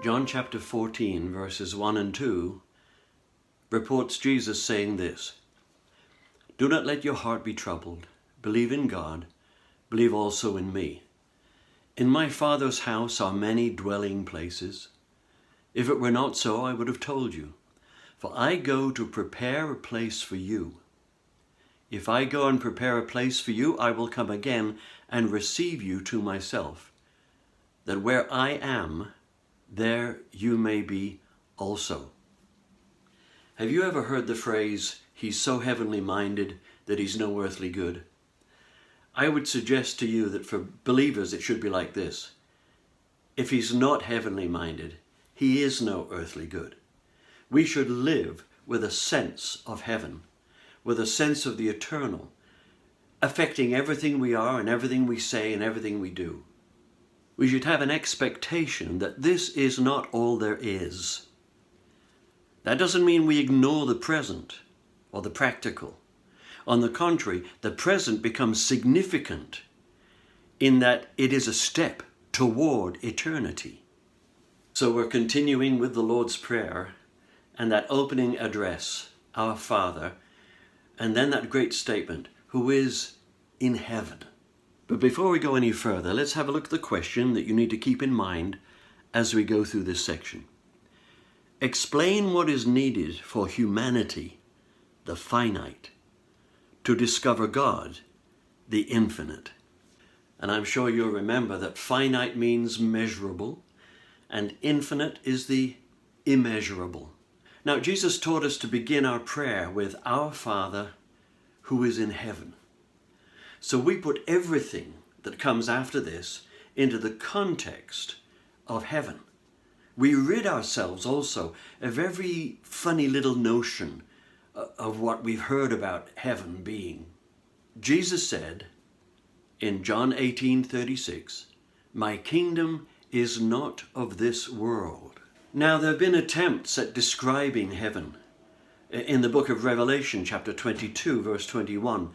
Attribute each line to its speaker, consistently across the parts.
Speaker 1: John chapter 14, verses 1 and 2, reports Jesus saying this: "Do not let your heart be troubled. Believe in God. Believe also in me. In my Father's house are many dwelling places. If it were not so, I would have told you. For I go to prepare a place for you. If I go and prepare a place for you, I will come again and receive you to myself, that where I am, there you may be also." Have you ever heard the phrase, "He's so heavenly minded that he's no earthly good"? I would suggest to you that for believers it should be like this: if he's not heavenly minded, he is no earthly good. We should live with a sense of heaven, with a sense of the eternal, affecting everything we are and everything we say and everything we do. We should have an expectation that this is not all there is. That doesn't mean we ignore the present or the practical. On the contrary, the present becomes significant in that it is a step toward eternity. So we're continuing with the Lord's Prayer and that opening address, "Our Father," and then that great statement, "Who is in heaven." But before we go any further, let's have a look at the question that you need to keep in mind as we go through this section. Explain what is needed for humanity, the finite, to discover God, the infinite. And I'm sure you'll remember that finite means measurable, and infinite is the immeasurable. Now, Jesus taught us to begin our prayer with "Our Father who is in heaven." So we put everything that comes after this into the context of heaven. We rid ourselves also of every funny little notion of what we've heard about heaven being. Jesus said in John 18:36, "My kingdom is not of this world." Now, there have been attempts at describing heaven. In the book of Revelation, chapter 22, verse 21,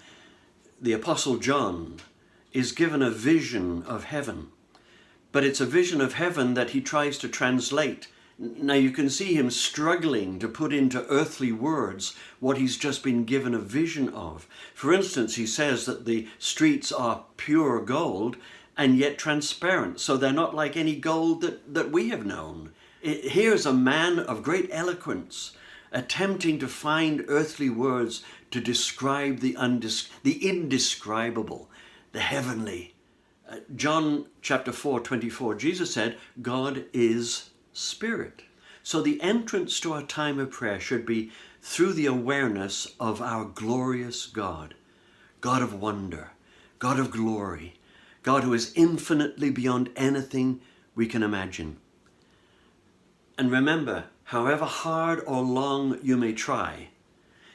Speaker 1: the Apostle John is given a vision of heaven, but it's a vision of heaven that he tries to translate. Now you can see him struggling to put into earthly words what he's just been given a vision of. For instance, he says that the streets are pure gold and yet transparent, so they're not like any gold that we have known. Here's a man of great eloquence attempting to find earthly words to describe the indescribable, the heavenly. John chapter 4:24, Jesus said, "God is Spirit." So the entrance to our time of prayer should be through the awareness of our glorious God, God of wonder, God of glory, God who is infinitely beyond anything we can imagine. And remember, however hard or long you may try,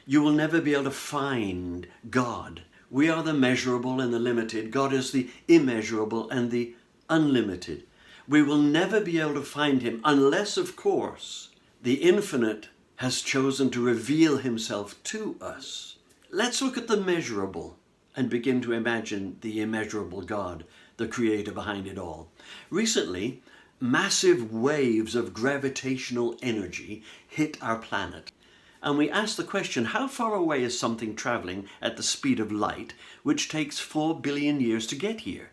Speaker 1: you will never be able to find God. We are the measurable and the limited. God is the immeasurable and the unlimited. We will never be able to find him unless, of course, the infinite has chosen to reveal himself to us. Let's look at the measurable and begin to imagine the immeasurable God, the creator behind it all. Recently, massive waves of gravitational energy hit our planet. And we asked the question, how far away is something traveling at the speed of light, which takes 4 billion years to get here?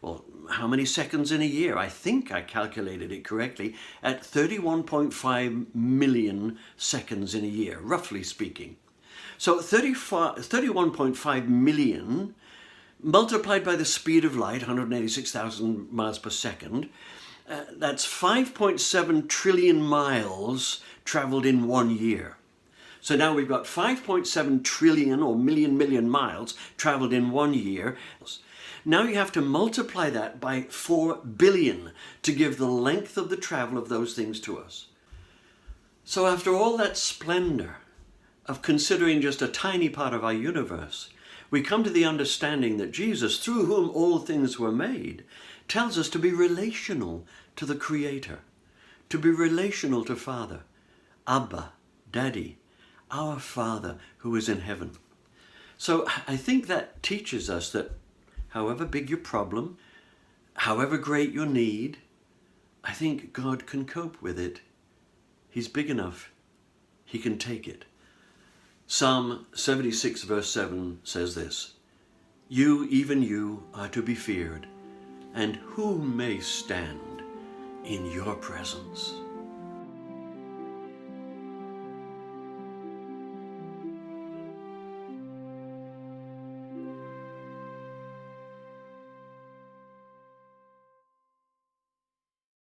Speaker 1: Well, how many seconds in a year? I think I calculated it correctly at 31.5 million seconds in a year, roughly speaking. So 31.5 million multiplied by the speed of light, 186,000 miles per second, that's 5.7 trillion miles traveled in 1 year. So now we've got 5.7 trillion or million miles traveled in 1 year. Now you have to multiply that by 4 billion to give the length of the travel of those things to us. So after all that splendor of considering just a tiny part of our universe, we come to the understanding that Jesus, through whom all things were made, tells us to be relational to the Creator, to be relational to Father, Abba, Daddy, our Father who is in heaven. So I think that teaches us that however big your problem, however great your need, I think God can cope with it. He's big enough. He can take it. Psalm 76 verse 7 says this, "You, even you, are to be feared, and who may stand in your presence?"